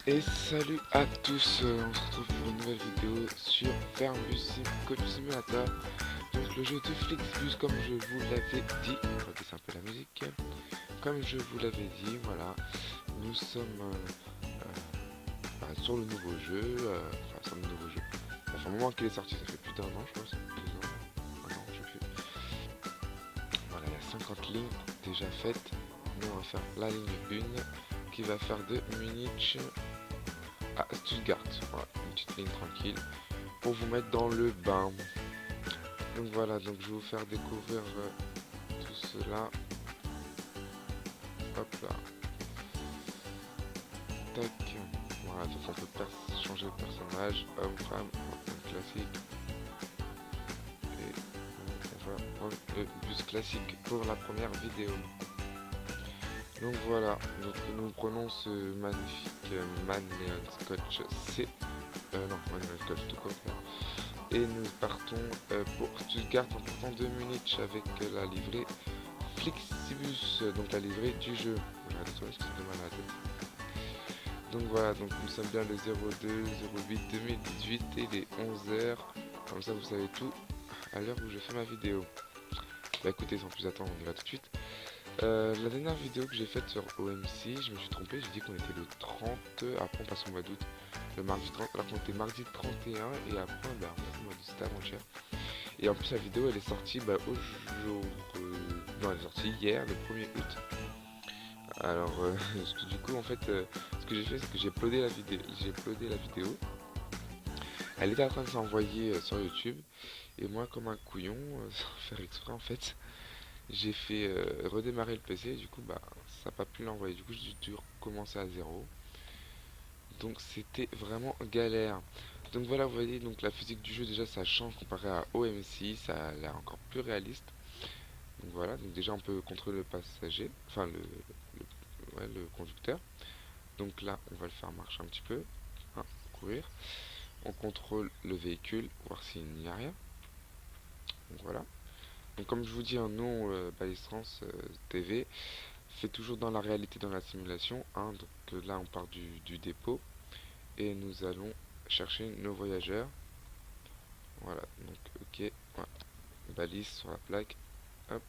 Et salut à tous, on se retrouve pour une nouvelle vidéo sur Coach Simulator. Donc le jeu de Flixbus, comme je vous l'avais dit, on va baisser un peu la musique. Comme je vous l'avais dit, voilà, nous sommes sur le nouveau jeu, enfin sur le nouveau jeu. Ça fait un moment qu'il est sorti, ça fait plus d'un an je pense, 2 ans, un an je sais plus. Voilà, il y a 50 lignes déjà faites. Nous on va faire la ligne 1 qui va faire de Munich à Stuttgart. Voilà, une petite ligne tranquille pour vous mettre dans le bain. Donc voilà, donc je vais vous faire découvrir tout cela. Hop là. Tac. Voilà, donc on peut changer de personnage, homme, femme, un classique. Et on va prendre le bus classique pour la première vidéo. Donc voilà, donc nous prenons ce magnifique Manuel Scotch C. Non, Manuel Scotch tout court. Et nous partons pour Stuttgart en partant de Munich avec la livrée Flixbus, donc la livrée du jeu. Désolé, je suis de mal à la tête. Donc voilà, donc nous sommes bien le 02/08 2018 et les 11h. Comme ça vous savez tout à l'heure où je fais ma vidéo. Bah écoutez, sans plus attendre, on y va tout de suite. La dernière vidéo que j'ai faite sur OMC, je me suis trompé, j'ai dit qu'on était le 30, après on passe au mois d'août. Le mardi 30, alors qu'on était mardi 31 et après bah on passe au mois d'août, c'était avant-hier. Et en plus la vidéo elle est sortie non, elle est sortie hier, le 1er août. Alors du coup en fait ce que j'ai fait c'est que j'ai uploadé la vidéo. Elle était en train de s'envoyer sur YouTube. Et moi comme un couillon, sans faire exprès en fait, j'ai fait redémarrer le PC et du coup bah ça n'a pas pu l'envoyer. Du coup j'ai dû recommencer à zéro. Donc c'était vraiment galère. Donc voilà, vous voyez, donc la physique du jeu déjà ça change comparé à OMC, ça a l'air encore plus réaliste. Donc voilà, donc déjà on peut contrôler le passager, enfin le conducteur. Donc là on va le faire marcher un petit peu, hein, courir. On contrôle le véhicule, voir s'il n'y a rien. Donc voilà. Donc comme je vous dis, un nom Ballistrance TV fait toujours dans la réalité, dans la simulation. Hein. Donc là on part du dépôt et nous allons chercher nos voyageurs. Voilà, donc ok, voilà. Balise sur la plaque. Hop,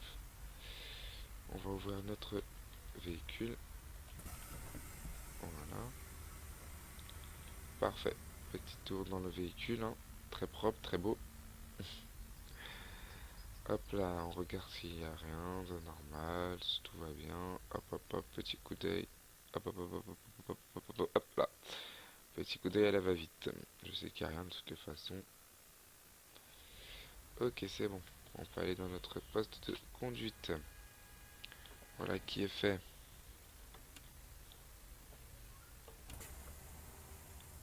on va ouvrir notre véhicule. Voilà, parfait. Petit tour dans le véhicule, hein. Très propre, très beau. Hop là, on regarde s'il n'y a rien de normal, si tout va bien. Hop hop hop, petit coup d'œil. Hop hop hop hop hop hop hop hop hop hop là. Petit coup d'œil à la va-vite. Je sais qu'il n'y a rien de toutes les façons. Ok, c'est bon. On peut aller dans notre poste de conduite. Voilà qui est fait.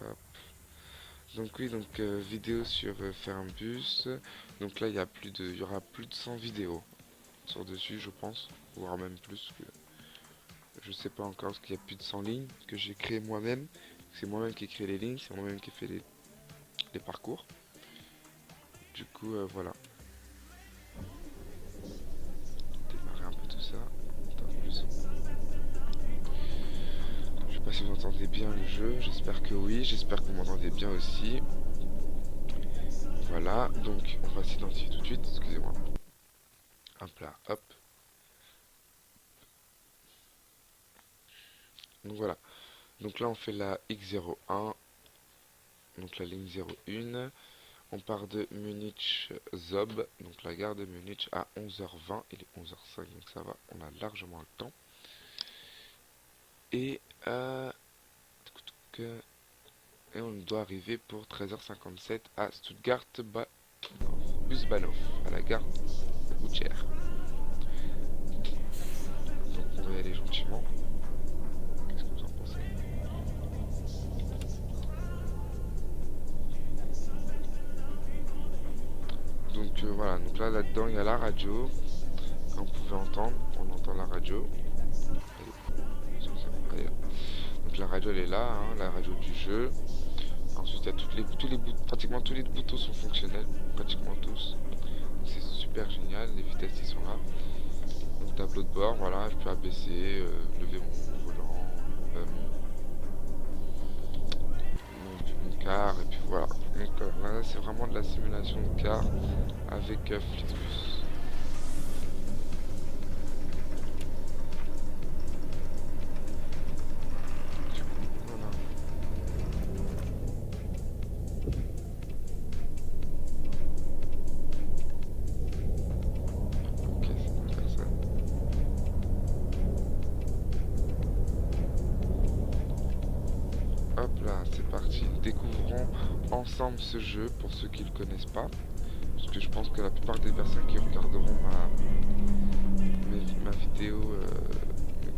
Hop. Donc oui, donc vidéo sur Fernbus. Donc là, il y aura plus de 100 vidéos sur dessus, je pense, voire même plus. Je sais pas encore parce qu'il y a plus de 100 lignes que j'ai créé moi-même. C'est moi-même qui ai créé les lignes, c'est moi-même qui ai fait les parcours. Du coup, voilà. Démarrer un peu tout ça. Je sais pas si vous entendez bien le jeu, j'espère que oui, j'espère que vous m'entendez bien aussi. Voilà, donc on va s'identifier tout de suite, excusez-moi. Hop là, hop. Donc voilà, donc là on fait la X01, donc la ligne 01. On part de Munich Zob, donc la gare de Munich à 11h20, il est 11h05 donc ça va, on a largement le temps. Et on doit arriver pour 13h57 à Stuttgart Busbahnhof, à la gare routière. Donc on va y aller gentiment. Qu'est-ce que vous en pensez? Donc voilà, donc là-dedans il y a la radio. Comme vous pouvez entendre, on entend la radio. Donc la radio elle est là, hein, la radio du jeu. Ensuite il y a pratiquement tous les boutons sont fonctionnels, pratiquement tous. C'est super génial, les vitesses ils sont là. Donc tableau de bord, voilà, je peux abaisser, lever mon volant. c'est vraiment de la simulation de car avec Flixbus. Du coup, voilà. Ok, c'est une personne. Hop là, c'est parti. Découvrons ensemble ce jeu pour ceux qui ne le connaissent pas. Parce que je pense que la plupart des personnes qui regarderont ma vidéo ne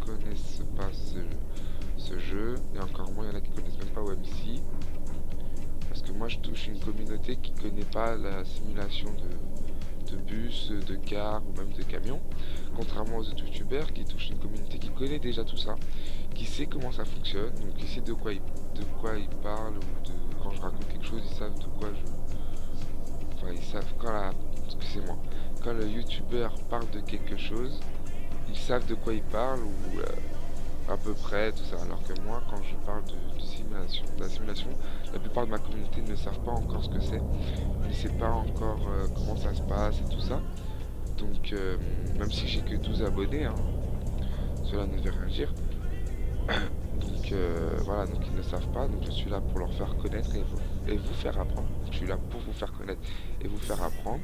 connaissent pas ce jeu. Et encore moins, il y en a qui connaissent même pas OMC. Parce que moi, je touche une communauté qui connaît pas la simulation de bus, de car ou même de camion. Contrairement aux autres youtubeurs qui touchent une communauté qui connaît déjà tout ça, qui sait comment ça fonctionne, donc qui sait de quoi ils parlent, ou quand je raconte quelque chose, ils savent de quoi je... Enfin, ils savent excusez-moi, quand le youtubeur parle de quelque chose, ils savent de quoi il parle, ou à peu près, tout ça. Alors que moi, quand je parle de la simulation, la plupart de ma communauté ne savent pas encore ce que c'est, ne sait pas encore comment ça se passe et tout ça. Donc, même si j'ai que 12 abonnés, hein, cela ne veut rien dire. Donc voilà, donc ils ne savent pas, donc je suis là pour leur faire connaître et vous faire apprendre. Donc, je suis là pour vous faire connaître et vous faire apprendre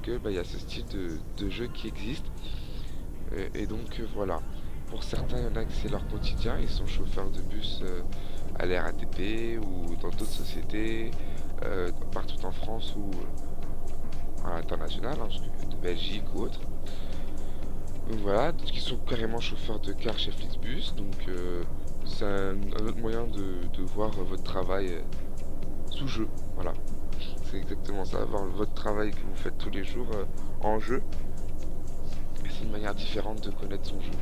que y a ce style de jeu qui existe. Et donc voilà. Pour certains, il y en a que c'est leur quotidien, ils sont chauffeurs de bus à la RATP ou dans d'autres sociétés, partout en France ou à l'international, hein, de Belgique ou autre. Donc voilà, qui sont carrément chauffeurs de car chez Flixbus, donc c'est un autre moyen de voir votre travail sous jeu, voilà. C'est exactement ça, voir votre travail que vous faites tous les jours en jeu. Et c'est une manière différente de connaître son jeu,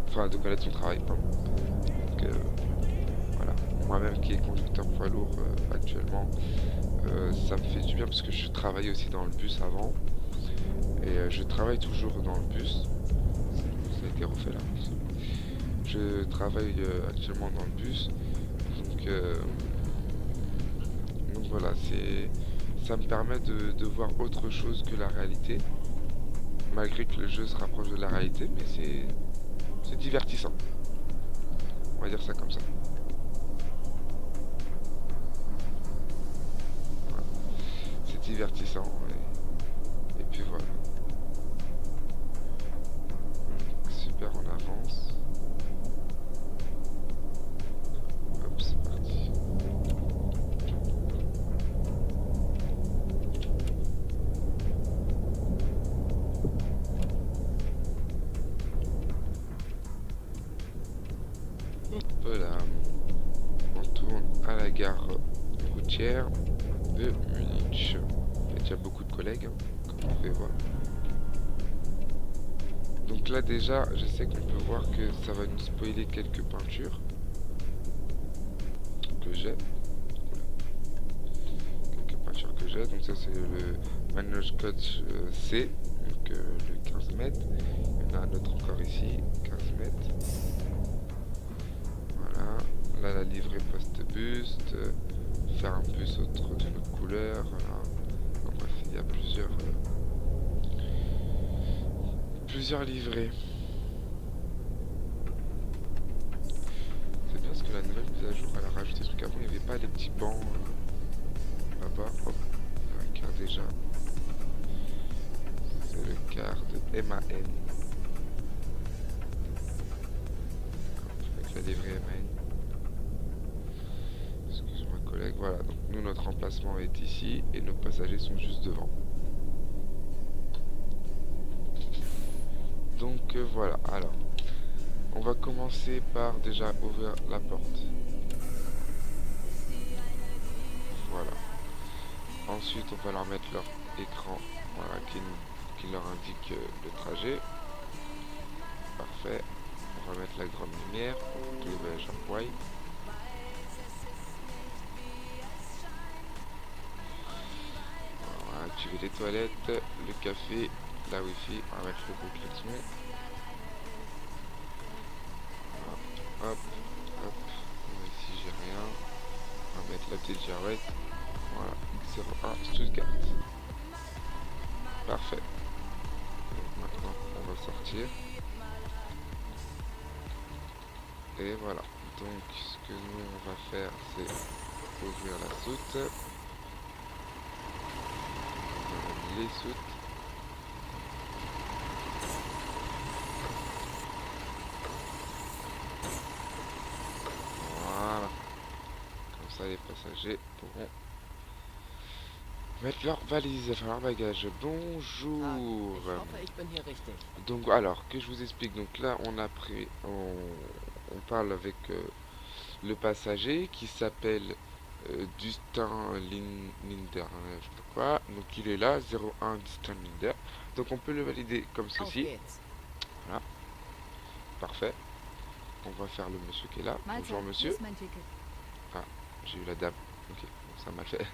enfin de connaître son travail, pardon. Donc voilà, moi-même qui est conducteur poids lourd actuellement, ça me fait du bien parce que je travaillais aussi dans le bus avant. Et je travaille toujours dans le bus. Ça a été refait là. Je travaille actuellement dans le bus. Donc voilà, ça me permet de voir autre chose que la réalité. Malgré que le jeu se rapproche de la réalité, mais c'est divertissant. On va dire ça comme ça. Voilà. C'est divertissant. Et puis voilà. Super, on avance. Hop, c'est parti. Voilà. On tourne à la gare routière de Munich. Il y a déjà beaucoup de collègues, hein, comme on peut voir. Donc là déjà, je sais qu'on peut voir que ça va nous spoiler quelques peintures que j'ai. Quelques peintures que j'ai. Donc ça c'est le Manage Coach C, donc le 15 mètres. Il y en a un autre encore ici, 15 mètres. Voilà. Là la livrée post-buste. Faire un bus autre d'une autre couleur. Voilà. En bref, il y a plusieurs livrées. C'est bien parce que la nouvelle mise à jour elle a rajouté des trucs. Avant il n'y avait pas les petits bancs là-bas. Hop, un quart déjà. C'est le quart de MAN. Avec la livrée MAN. Excuse-moi collègue. Voilà, donc nous notre emplacement est ici et nos passagers sont juste devant. Donc voilà, alors on va commencer par déjà ouvrir la porte. Voilà. Ensuite on va leur mettre leur écran, voilà, qui leur indique le trajet. Parfait. On va mettre la grande lumière, tout le beige en white. On va activer les toilettes, le café, la wifi, on va mettre le beau klaxon. Hop, hop, ici j'ai rien. On va mettre la petite girouette. voilà. Donc ce que nous on va faire, c'est ouvrir la soute. On va mettre les soutes. Voilà. Comme ça les passagers pourront mettre leurs valises, enfin leurs bagages. Bonjour. Ich hoffe, ich bin hier richtig. Donc alors que je vous explique. Donc là on a pris, on parle avec le passager qui s'appelle Dustin Linder, je sais pas quoi. Donc il est là, 01 Dustin Linder. Donc on peut le valider comme Auf ceci. geht's. Voilà, parfait. On va faire le monsieur qui est là. Bonjour monsieur. Ah, j'ai eu la dame. Ok, bon, ça m'a fait.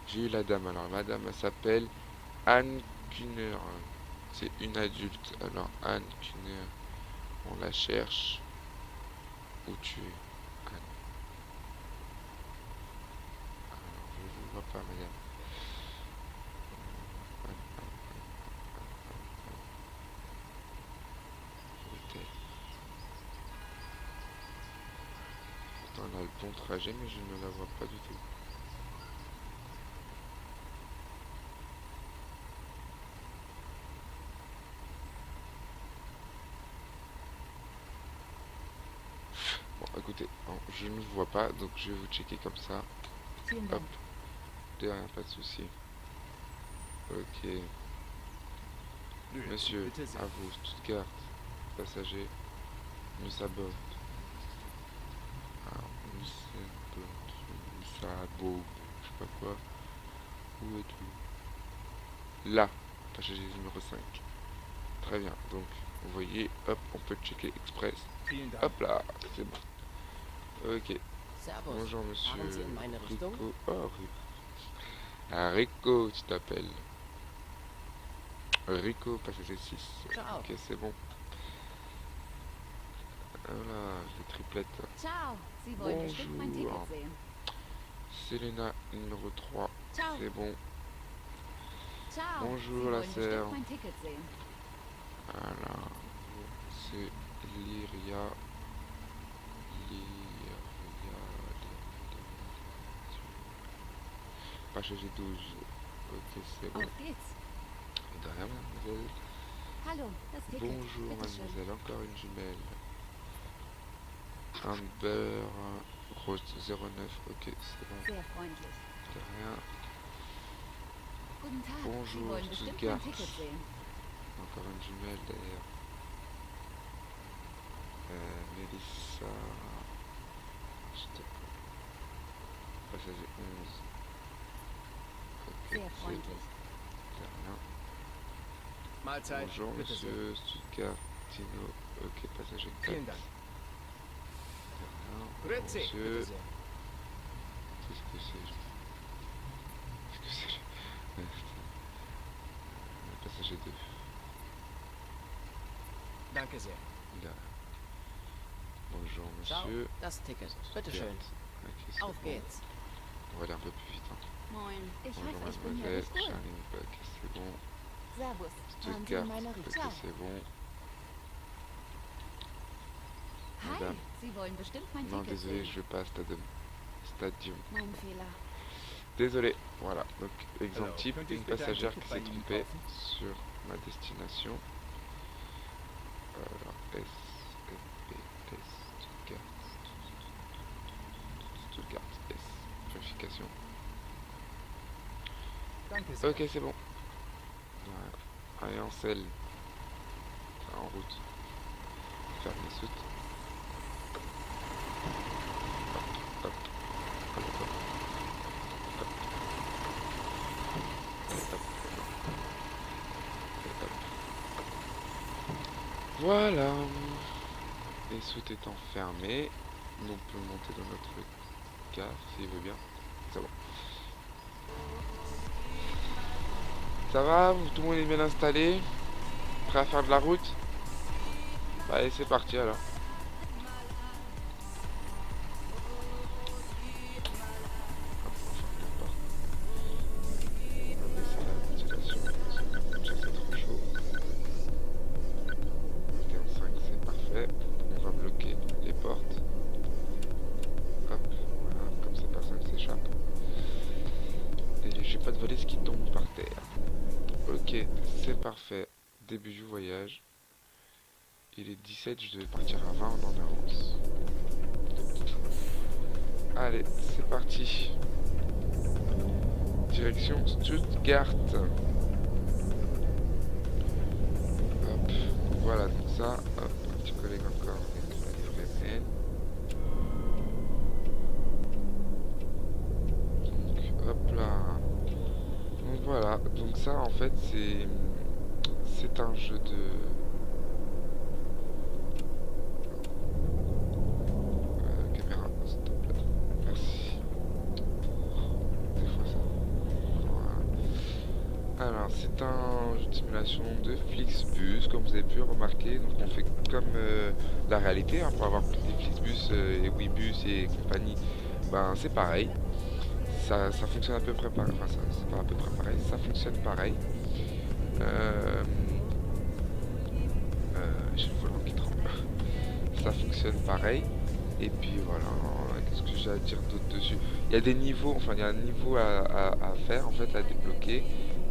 J'ai eu la dame. Alors la dame elle s'appelle Anne Kuhner. C'est une adulte. Alors Anne Kuhner, on la cherche. Où tu es, Anne? Alors je ne vous vois pas madame. Où est-elle? Pourtant elle a le bon trajet mais je ne la vois pas du tout. Bon écoutez, je ne vous vois pas donc je vais vous checker comme ça. Hop, de rien, pas de souci. Ok. Monsieur, à vous, Stuttgart, passager, Nussabot. Alors, Nussabot, je sais pas quoi. Où es-tu? Là, passager numéro 5. Très bien, donc, vous voyez, hop, on peut checker express. Hop là, c'est bon. Ok, Servus. bonjour monsieur Fahren Sie in meine Richtung? Rico. Oh, ah, Rico, tu t'appelles. Rico, passager 6. Ciao. Ok, c'est bon. Voilà, les triplettes. Ciao, Sie wollen bestimmt mein Bonjour. Ticket sehen. Selena, numéro 3. Ciao, C'est bon. ciao, Bonjour, Sie la wollen sœur. bestimmt mein Ticket sehen. Voilà. C'est Lyria. Lyria. Passager 12. Ok, c'est bon. Auf geht's. De rien, mademoiselle. Hallo, das Ticket. Bonjour, Bitteschön. mademoiselle. Encore une jumelle. Amber. Rose 09. Ok, c'est bon. Sehr freundlich. De rien. Guten Tag, Sie Bonjour, wollen bestimmt Stuttgart. mein Ticket sehen. Encore une jumelle d'ailleurs. Mélissa. Passager 11. Ok, Sehr c'est bon. freundlich. De rien. Mahlzeit. Bonjour Bitte sehr. monsieur Stuttgart Tino. Ok, passager 4. Vielen Dank. De rien. Bonjour Grüezi. monsieur. Bitte sehr. Qu'est-ce que c'est? Qu'est-ce que c'est? Passager 2. Danke sehr. Là. Bonjour Ciao. monsieur. Das Ticket. Bitte Stuttgart. schön. Ok, c'est Auf bon. geht's. On va aller un peu plus vite. Hein. Moin. Ich Bonjour hoffe, ich bin hier mademoiselle. nicht cool. J'arrive. Ok, c'est bon. Servus, fahren Sie Stuttgart. in meine Ok, Richtung. c'est bon. Hi, Madame. Sie wollen bestimmt mein Non, Ticket désolé, sehen. je veux pas à Stadium. Mein Fehler. Désolé. Voilà. Donc, exemple Alors, type, könnt ihr une bitte ein passagère Ticket qui bei s'est Ihnen trompée kaufen? sur ma destination. Alors, S, F, P, S, Stuttgart. Stuttgart, S. Vérification. Danke sehr. Ok, c'est bon. Voilà. Allez, en selle. Enfin, en route. Ferme les soutes. Hop, hop, hop, hop, hop. Hop, hop, hop. Voilà. Les soutes étant fermées, nous pouvons monter dans notre car s'il veut bien. C'est bon. Ça va? Tout le monde est bien installé? Prêt à faire de la route? Bah, allez, c'est parti alors. Hop, on ferme la porte. On va baisser la ventilation parce que comme ça c'est trop chaud. Mettez en 5, c'est parfait. On va bloquer les portes. c'est parfait. Début du voyage. Il est 17, je devais partir à 20, on en avance. Allez, c'est parti. Direction Stuttgart. Hop, voilà, donc ça, hop, un petit collègue encore avec la livrée donc, hop là. Donc voilà, donc ça en fait c'est un jeu de... caméra, s'il te plaît. Merci. Des fois ça. Voilà. Alors c'est un jeu de simulation de Flixbus, comme vous avez pu remarquer. Donc on fait comme la réalité, hein, pour avoir des Flixbus et Webus et compagnie. Ben c'est pareil. Ça fonctionne à peu près pareil. Enfin c'est pas à peu près pareil. Ça fonctionne pareil. J'ai le volant qui tremble. Ça fonctionne pareil. Et puis voilà, qu'est-ce que j'ai à dire d'autre dessus? Il y a des niveaux, enfin il y a un niveau à faire en fait, à débloquer.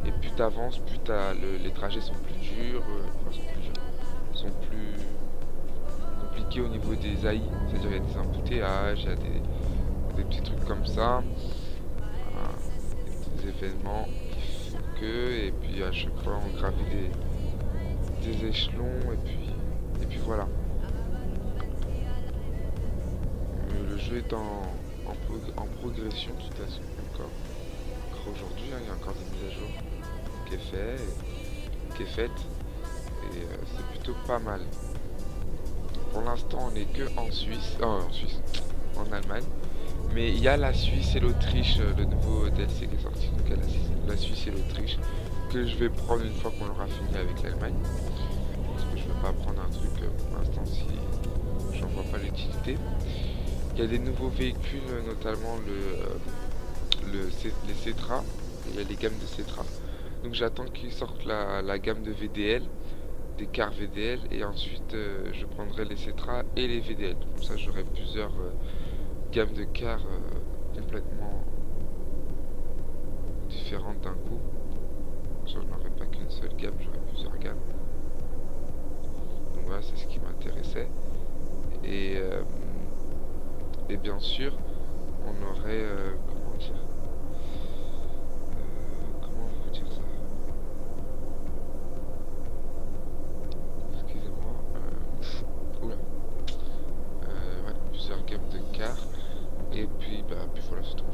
Et plus t'avances, plus les trajets sont plus durs, sont plus compliqués au niveau des AI. C'est-à-dire il y a des embouteillages, il y a des petits trucs comme ça. Voilà, des petits événements qui font que, et puis à chaque fois on gravit des échelons, et puis voilà. Le jeu est en progression de toute façon encore aujourd'hui, hein, il y a encore des mises à jour qui est faite, et c'est plutôt pas mal. Pour l'instant on est que en Suisse, en Allemagne, mais il y a la Suisse et l'Autriche, le nouveau DLC qui est sorti, donc il y a la Suisse et l'Autriche que je vais prendre une fois qu'on aura fini avec l'Allemagne, parce que je ne vais pas prendre un truc pour l'instant si j'en vois pas l'utilité. Il y a des nouveaux véhicules, notamment les Cetra. Il y a les gammes de Cetra. Donc j'attends qu'ils sortent la gamme de VDL, des cars VDL, et ensuite je prendrai les Cetra et les VDL. Comme ça j'aurai plusieurs gammes de cars complètement différentes d'un coup. Je n'aurai pas qu'une seule gamme, j'aurai plusieurs gammes. Donc voilà, c'est ce qui m'intéressait. Et bien sûr, on aurait... comment dire comment vous dire ça? Excusez-moi. Oula. Ouais, plusieurs gammes de cars. Et puis voilà, c'est tout.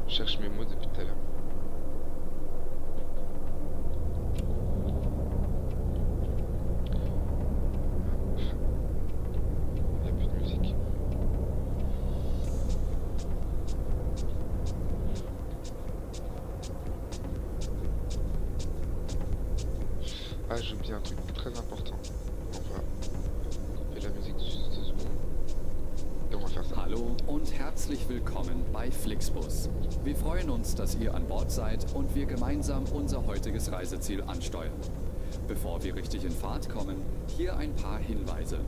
Je cherche mes mots depuis tout à l'heure. Il n'y a plus de musique. Ah, j'ai oublié un truc très important. On va couper la musique juste 2 secondes. Et on va faire ça. Hallo und herzlich willkommen bei Flixbus. Wir freuen uns, dass ihr an Bord seid und wir gemeinsam unser heutiges Reiseziel ansteuern. Bevor wir richtig in Fahrt kommen, hier ein paar Hinweise.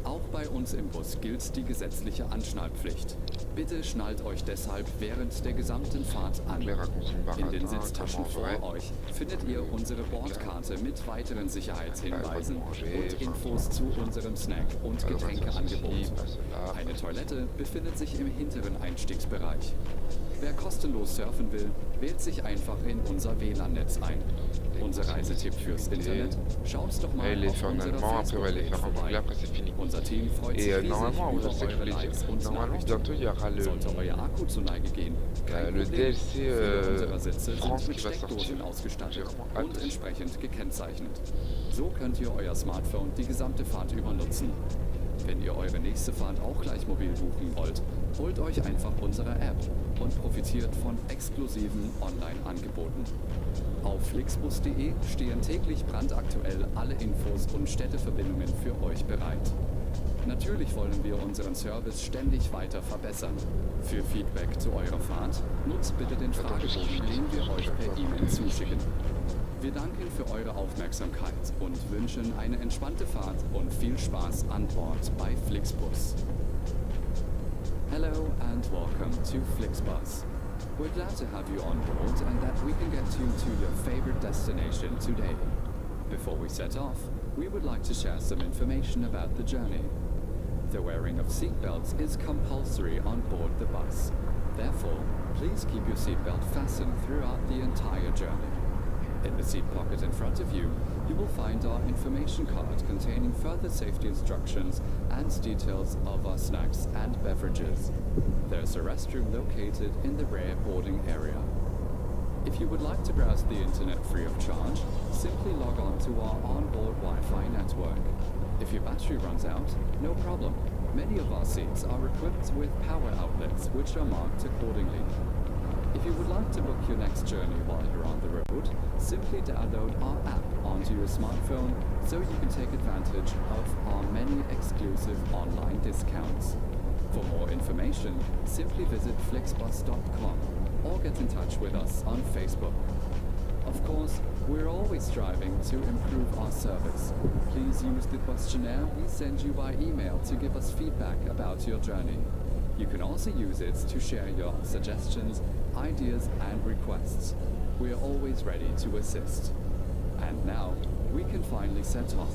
Auch bei uns im Bus gilt die gesetzliche Anschnallpflicht. Bitte schnallt euch deshalb während der gesamten Fahrt an. In den Sitztaschen vor euch findet ihr unsere Bordkarte mit weiteren Sicherheitshinweisen und Infos zu unserem Snack- und Getränkeangebot. Eine Toilette befindet sich im hinteren Einstiegsbereich. Wer kostenlos surfen will, wählt sich einfach in unser WLAN-Netz ein. Unser Reisetipp fürs Internet, schaut doch mal auf unserer Facebook-Page vorbei. Unser Team freut sich riesig über eure Likes und Nachrichten. Sollte euer Akku zur Neige gehen, kein Le Problem. DLC Viele unserer Sitze France sind mit qui va sortir. Steckdosen ausgestattet J'ai und entsprechend gekennzeichnet. So könnt ihr euer Smartphone die gesamte Fahrt über nutzen. Wenn ihr eure nächste Fahrt auch gleich mobil buchen wollt, holt euch einfach unsere App und profitiert von exklusiven Online-Angeboten. Auf flixbus.de stehen täglich brandaktuell alle Infos und Städteverbindungen für euch bereit. Natürlich wollen wir unseren Service ständig weiter verbessern. Für Feedback zu eurer Fahrt nutzt bitte den Fragebogen, den wir euch per E-Mail zuschicken. Wir danken für eure Aufmerksamkeit und wünschen eine entspannte Fahrt und viel Spaß an Bord bei Flixbus. Hello and welcome to Flixbus. We're glad to have you on board and that we can get you to your favorite destination today. Before we set off, we would like to share some information about the journey. The wearing of seatbelts is compulsory on board the bus. Therefore, please keep your seatbelt fastened throughout the entire journey. In the seat pocket in front of you, you will find our information card containing further safety instructions and details of our snacks and beverages. There's a restroom located in the rear boarding area. If you would like to browse the internet free of charge, simply log on to our onboard Wi-Fi network. If your battery runs out, no problem. Many of our seats are equipped with power outlets which are marked accordingly. If you would like to book your next journey while you're on the road, simply download our app onto your smartphone so you can take advantage of our many exclusive online discounts. For more information, simply visit flixbus.com or get in touch with us on Facebook. Of course, we're always striving to improve our service. Please use the questionnaire we send you by email to give us feedback about your journey. You can also use it to share your suggestions, ideas, and requests. We are always ready to assist. And now, we can finally set off.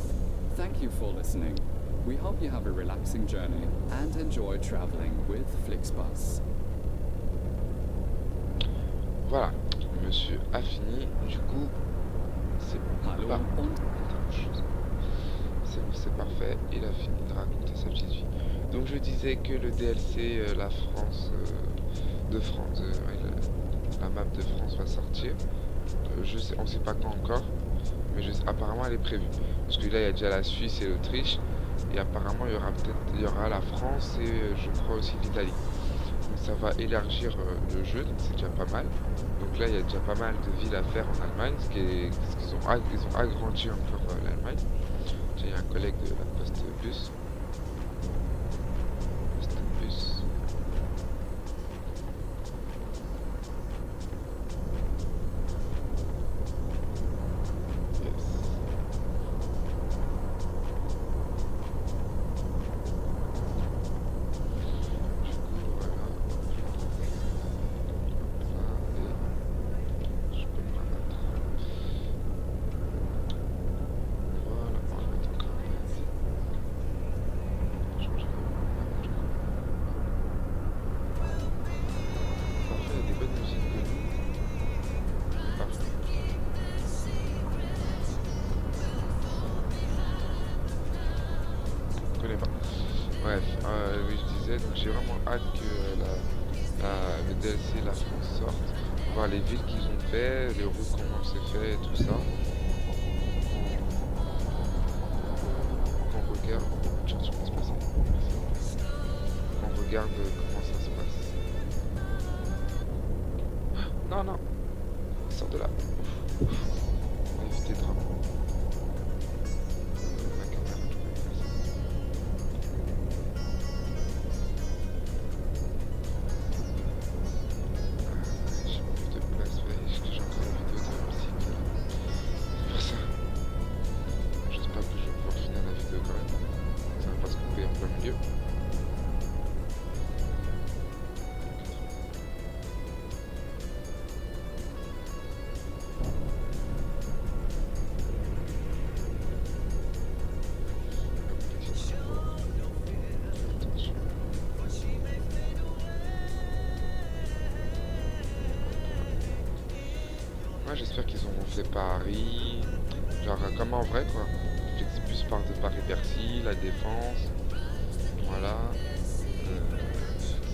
Thank you for listening. We hope you have a relaxing journey and enjoy traveling with Flixbus. Voilà, monsieur a fini, du coup, c'est Hallo pas und c'est parfait, il a fini de raconter sa petite vie. Donc je disais que le DLC la France de France, la map de France va sortir. Je sais, on sait pas quand encore, mais apparemment elle est prévue. Parce que là il y a déjà la Suisse et l'Autriche, et apparemment il y aura la France et je crois aussi l'Italie. Donc ça va élargir le jeu, donc c'est déjà pas mal. Donc là il y a déjà pas mal de villes à faire en Allemagne, ils ont agrandi encore l'Allemagne. J'ai un collègue de la Poste Bus. Poste Bus. Yes. Du coup, voilà. Je peux me rabattre. Voilà, on va mettre encore ici. Changer. Parfait, il y a des bonnes musiques de nous. Parfait. Je connais pas. Bref, oui, je disais, donc j'ai vraiment hâte que le DLC La France sorte, voir les villes qu'ils ont fait, les routes comment c'est fait et tout ça. Qu'on regarde, tiens, tu peux se passer. Qu'on regarde comment ça se passe. Non, non, sors de là. On va éviter de ramener. La caméra, je peux faire ça. J'ai plus de place, ouais, j'ai encore la vidéo de la musique. C'est pour ça. J'espère que je vais pouvoir finir la vidéo quand même. Ça va pas se couper en plein milieu. Attention. Ouais, j'espère qu'ils auront fait Paris, genre comme en vrai quoi. Flixbus part de Paris-Bercy, La Défense, voilà.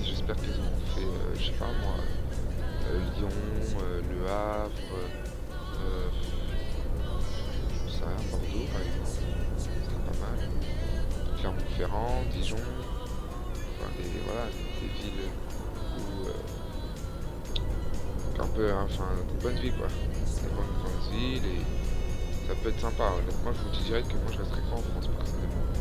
J'espère qu'ils auront fait, je sais pas moi, Lyon, Le Havre, je sais rien, Bordeaux par exemple, ce serait pas mal. Clermont-Ferrand, Dijon, enfin voilà, des villes où un peu, hein, enfin des bonnes villes quoi, des bonnes villes et ça peut être sympa. Honnêtement, je vous dis direct que moi je resterai pas en France personnellement.